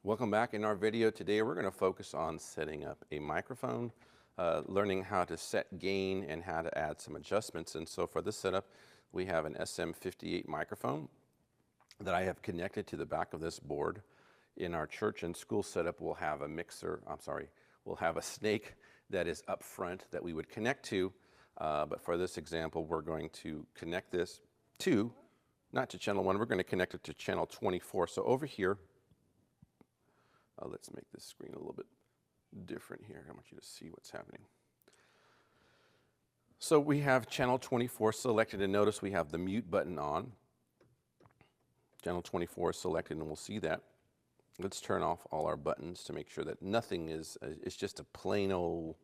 Welcome back. In our video today, we're going to focus on setting up a microphone, learning how to set gain and how to add some adjustments. And so for this setup, we have an SM58 microphone that I have connected to the back of this board. In our church and school setup, we'll have we'll have a snake that is up front that we would connect to. But for this example, we're going to connect this to, not to channel 1, we're going to connect it to channel 24. So over here, let's make this screen a little bit different here. I want you to see what's happening. So we have channel 24 selected, and notice we have the mute button on. Channel 24 is selected, and we'll see that. Let's turn off all our buttons to make sure that nothing is, it's just a plain old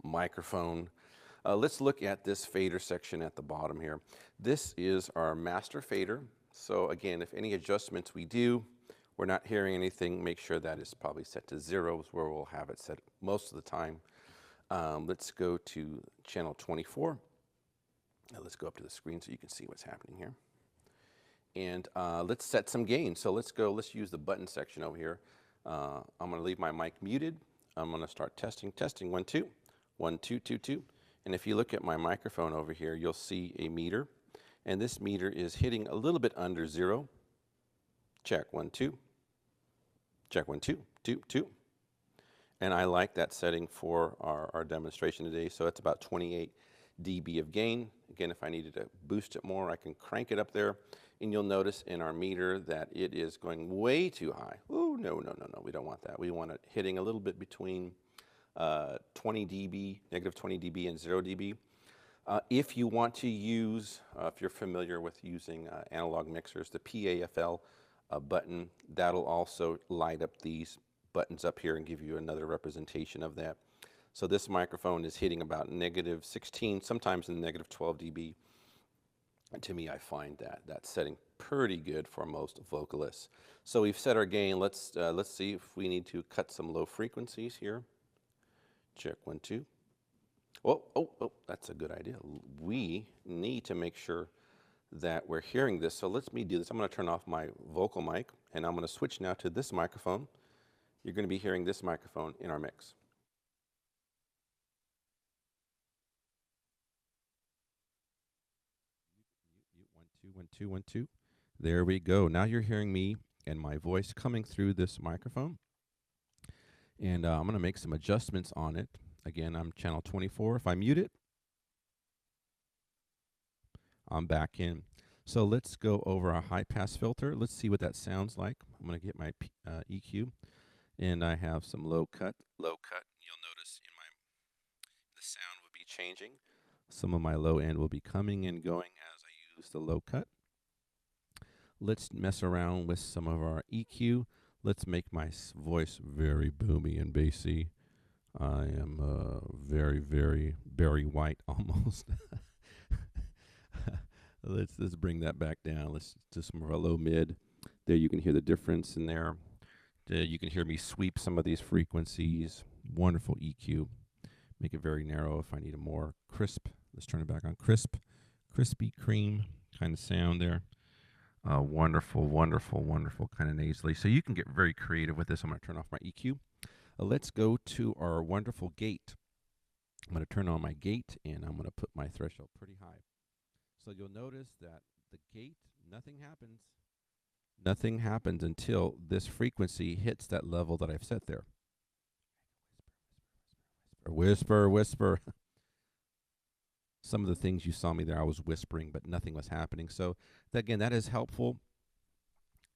microphone. Let's look at this fader section at the bottom here. This is our master fader. So again, if any adjustments we do, we're not hearing anything, make sure that is probably set to 0, is where we'll have it set most of the time. Let's go to channel 24. Now let's go up to the screen so you can see what's happening here. And let's set some gain. So let's use the button section over here. I'm going to leave my mic muted. I'm going to start testing. 1, 2. 1, 2, 2, 2. And if you look at my microphone over here, you'll see a meter. And this meter is hitting a little bit under 0. Check, 1, 2. Check, 1, 2, 2, 2. And I like that setting for our demonstration today. So it's about 28 dB of gain. Again, if I needed to boost it more, I can crank it up there. And you'll notice in our meter that it is going way too high. Oh, no, no, no, no, we don't want that. We want it hitting a little bit between 20 dB, negative 20 dB and 0 dB. If you want to use, if you're familiar with using analog mixers, the PAFL button, that'll also light up these buttons up here and give you another representation of that. So this microphone is hitting about negative 16, sometimes in negative 12 dB. And to me, I find that setting pretty good for most vocalists. So we've set our gain. Let's see if we need to cut some low frequencies here. Check, 1, 2. Oh, that's a good idea. We need to make sure that we're hearing this. So let me do this. I'm going to turn off my vocal mic, and I'm going to switch now to this microphone. You're going to be hearing this microphone in our mix. Mute, 1, 2, 1, 2, 1, 2. There we go. Now you're hearing me and my voice coming through this microphone. And I'm going to make some adjustments on it. Again, I'm channel 24. If I mute it, I'm back in. So let's go over our high pass filter. Let's see what that sounds like. I'm going to get my EQ, and I have some low cut. You'll notice the sound will be changing. Some of my low end will be coming and going as I use the low cut. Let's mess around with some of our EQ. Let's make my voice very boomy and bassy. I am very, very Barry White almost. Let's bring that back down. Let's do some of our low mid. There you can hear the difference in there. You can hear me sweep some of these frequencies. Wonderful EQ. Make it very narrow if I need a more crisp. Let's turn it back on crisp. Crispy cream kind of sound there. Wonderful, wonderful, wonderful kind of nasally. So you can get very creative with this. I'm going to turn off my EQ. Let's go to our wonderful gate. I'm going to turn on my gate, and I'm going to put my threshold pretty high. So you'll notice that the gate, nothing happens. Nothing happens until this frequency hits that level that I've set there. Whisper, whisper. Some of the things you saw me there, I was whispering, but nothing was happening. So again, that is helpful,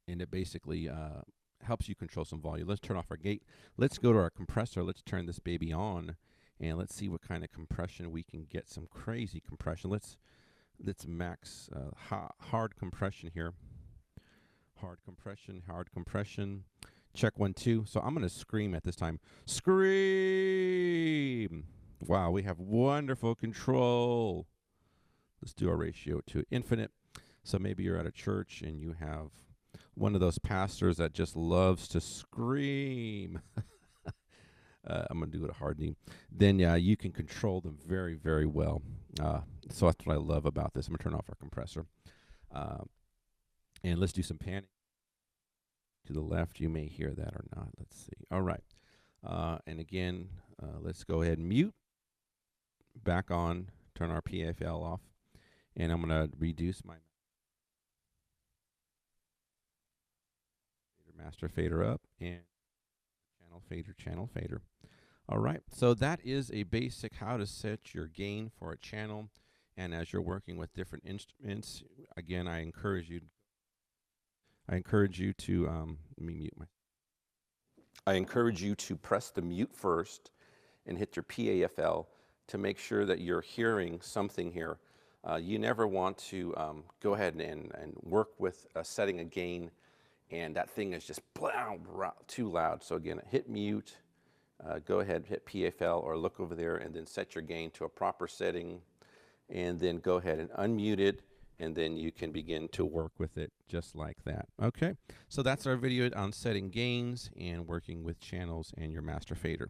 and it basically helps you control some volume. Let's turn off our gate. Let's go to our compressor. Let's turn this baby on, and let's see what kind of compression we can get. Some crazy compression. Let's max hard compression here. Hard compression. Check, 1, 2. So I'm going to scream at this time. Scream! Wow, we have wonderful control. Let's do our ratio to infinite. So maybe you're at a church and you have one of those pastors that just loves to scream. I'm going to do it a hard knee. Then, yeah, you can control them very, very well. So that's what I love about this. I'm going to turn off our compressor. And let's do some panning. To the left, you may hear that or not. Let's see. All right. And again, let's go ahead and mute. Back on. Turn our PFL off. And I'm going to reduce my master fader up and channel fader. All right. So that is a basic how to set your gain for a channel. And as you're working with different instruments, again, I encourage you to let me mute my. I encourage you to press the mute first and hit your PAFL to make sure that you're hearing something here. You never want to go ahead and work with setting a gain and that thing is just too loud. So again, hit mute, go ahead, hit PFL or look over there and then set your gain to a proper setting and then go ahead and unmute it and then you can begin to work with it just like that. Okay, so that's our video on setting gains and working with channels and your master fader.